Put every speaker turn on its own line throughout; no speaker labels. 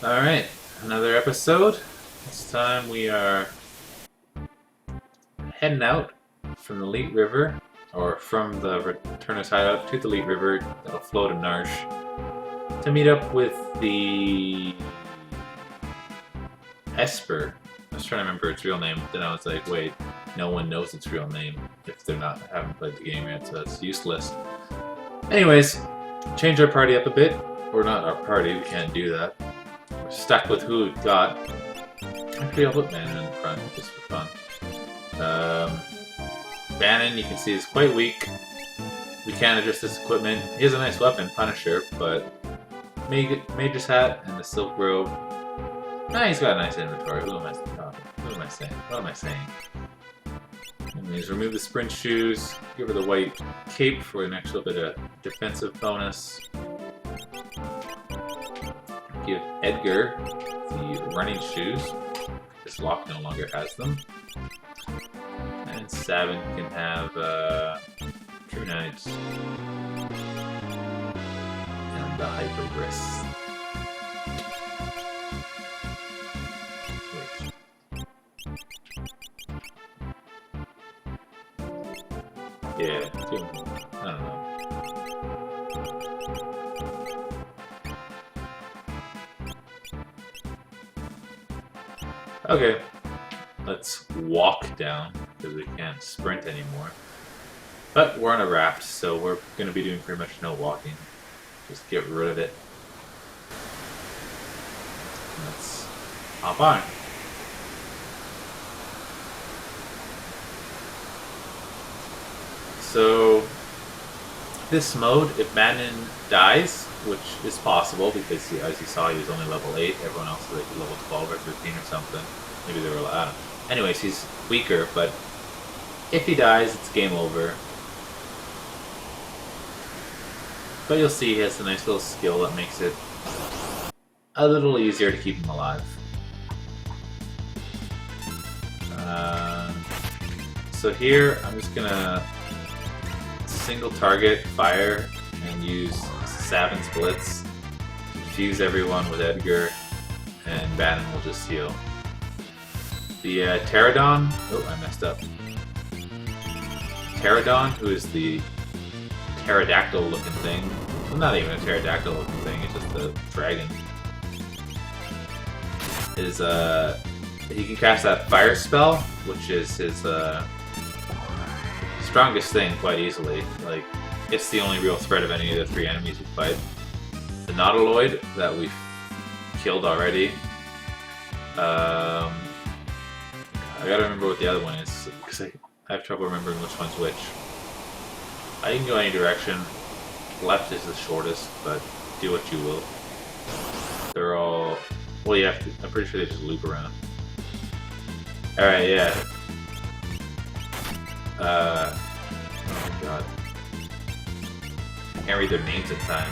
Alright, another episode. This time we are heading out from the Leet River, or from the Returnus hideout to the Leet River that'll flow to Narsh, to meet up with the Esper. I was trying to remember its real name, then I was like, wait, no one knows its real name if they're not haven't played the game yet, so it's useless. Anyways, change our party up a bit. Or not our party, we can't do that. We're stuck with who we've got. Actually, I'll put Bannon in front just for fun. Bannon, you can see, is quite weak. We can't adjust his equipment. He has a nice weapon, Punisher, but Mage's Hat and the Silk Robe. Nah, he's got a nice inventory. Who am I saying? What am I saying? Anyways, remove the sprint shoes. Give her the white cape for an extra bit of defensive bonus. Give Edgar the running shoes, because Locke no longer has them. And Sabin can have True Knights and the Hyper Wrists. Yeah, I don't know. Okay, let's walk down, because we can't sprint anymore. But we're on a raft, so we're going to be doing pretty much no walking. Just get rid of it. Let's hop on. So, this mode, if Bannon dies, which is possible because, as you saw, he was only level 8. Everyone else is like level 12 or 13 or something. Maybe they were, I don't know. Anyways, he's weaker, but if he dies, it's game over. But you'll see he has a nice little skill that makes it a little easier to keep him alive. So here, I'm just gonna single target fire and use Sabin's Blitz, confuse everyone with Edgar, and Bannon will just heal. The Pterodon, oh, I messed up. Pterodon, who is the pterodactyl looking thing, well, not even a pterodactyl looking thing, it's just a dragon, is, he can cast that fire spell, which is his, strongest thing quite easily. Like, it's the only real threat of any of the 3 enemies we fight. The Nautiloid that we've killed already. I gotta remember what the other one is, because I have trouble remembering which one's which. I can go any direction. Left is the shortest, but do what you will. They're all... well, you have to... I'm pretty sure they just loop around. Alright, yeah. Oh my god. I can't read their names in time.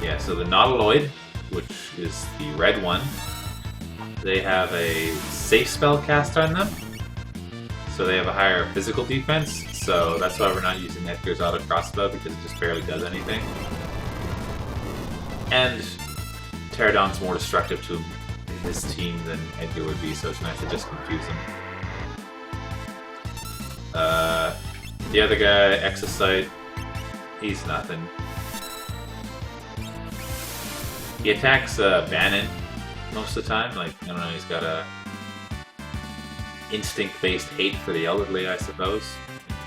Yeah, so the Nautiloid, which is the red one, they have a safe spell cast on them. So they have a higher physical defense, so that's why we're not using Edgar's auto crossbow, because it just barely does anything. And Pterodon's more destructive to his team than Edgar would be, so it's nice to just confuse him. The other guy, Exocyte, he's nothing. He attacks Bannon most of the time, like, I don't know, he's got a instinct-based hate for the elderly, I suppose.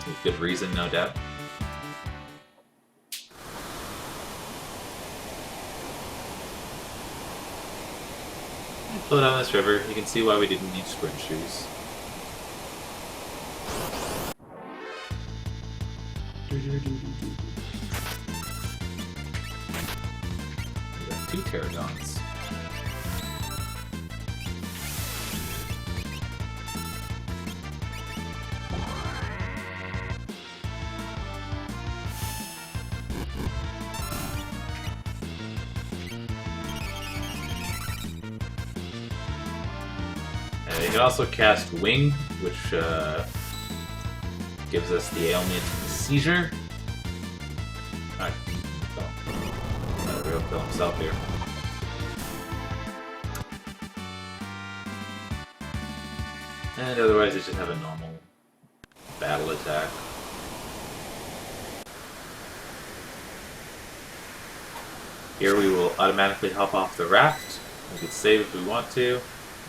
With good reason, no doubt. Flow down this river, you can see why we didn't need sprint shoes. We got 2 Pterodons. You can also cast Wing, which gives us the ailment Seizure. Alright, don't he'll kill himself here. And otherwise, they just have a normal battle attack. Here we will automatically hop off the raft. We can save if we want to.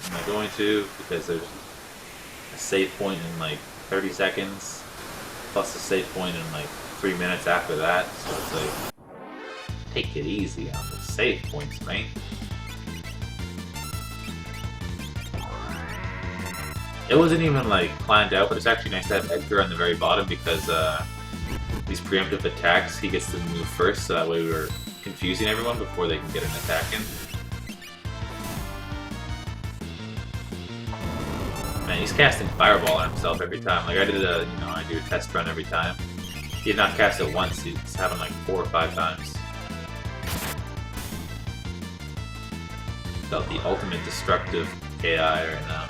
I'm not going to because there's a save point in like 30 seconds, plus a save point in like 3 minutes after that. So it's like, take it easy on the save points, man. It wasn't even like planned out, but it's actually nice to have Edgar on the very bottom because these preemptive attacks, he gets to move first, so that way we're confusing everyone before they can get an attack in. Man, he's casting Fireball on himself every time. Like I did I do a test run every time. He did not cast it once, it's happened like 4 or 5 times. Felt the ultimate destructive AI right now.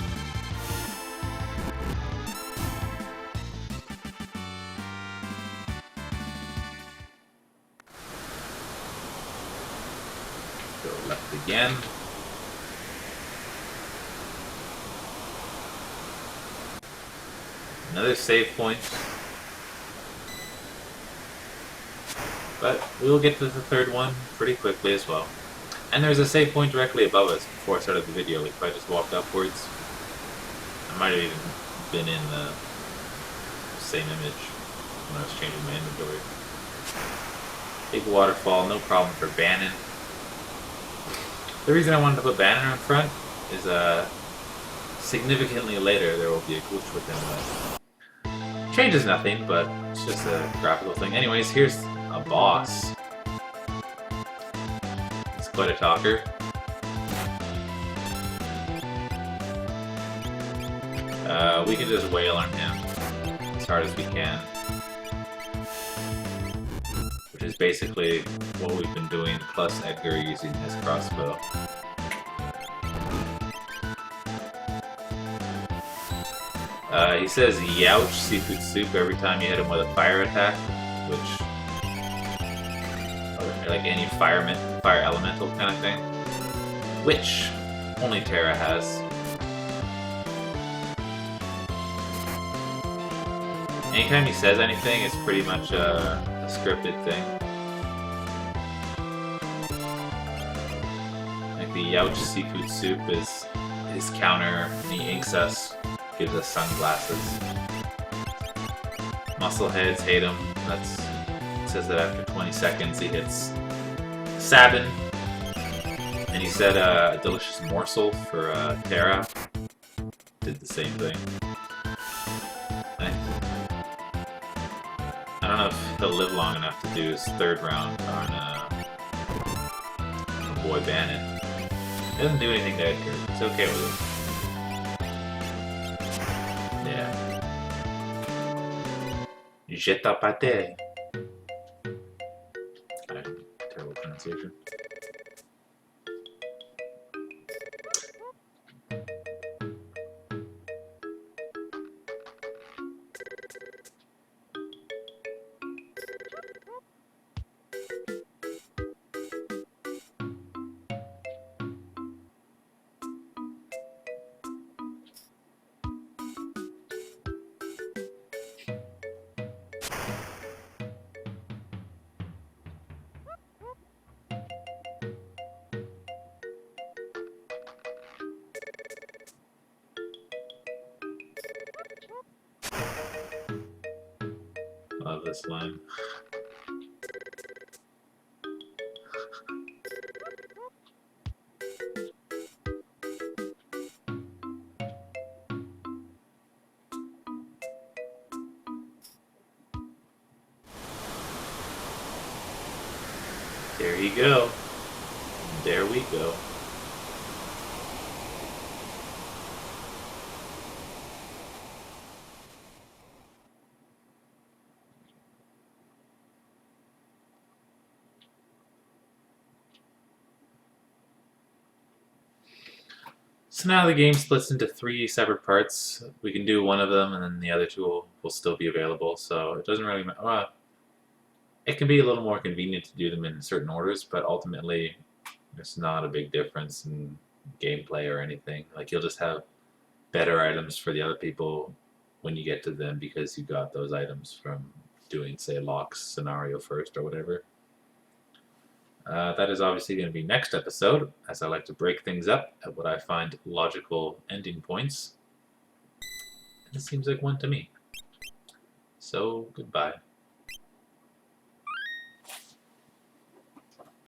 Go left again. Another save point. But we will get to the third one pretty quickly as well. And there's a save point directly above us before I started the video. Like if I just walked upwards, I might have even been in the same image when I was changing my inventory. Big waterfall, no problem for Banon. The reason I wanted to put Banon in front is significantly later there will be a glitch with him. Changes nothing, but it's just a graphical thing. Anyways, here's a boss. It's quite a talker. We can just wail on him as hard as we can. Which is basically what we've been doing, plus Edgar using his crossbow. He says "Youch seafood soup" every time you hit him with a fire attack, which, or like any fire elemental kind of thing, which only Terra has. Anytime he says anything, it's pretty much a scripted thing. Like the "Youch seafood soup" is his counter, and he inks us. Gives us sunglasses. Muscleheads hate him. It says that after 20 seconds he hits Sabin. And he said a delicious morsel for Terra. Did the same thing. I don't know if he'll live long enough to do his third round on boy Banon. He doesn't do anything to Edgar. It's okay with him. Jeta pate. Terrible pronunciation. Love this line. There you go. There we go. So now the game splits into 3 separate parts. We can do one of them, and then the other 2 will still be available. So it doesn't really matter. Well, It can be a little more convenient to do them in certain orders, but ultimately, it's not a big difference in gameplay or anything. Like, you'll just have better items for the other people when you get to them because you got those items from doing, say, Locke's scenario first or whatever. That is obviously going to be next episode, as I like to break things up at what I find logical ending points. And it seems like one to me. So, goodbye.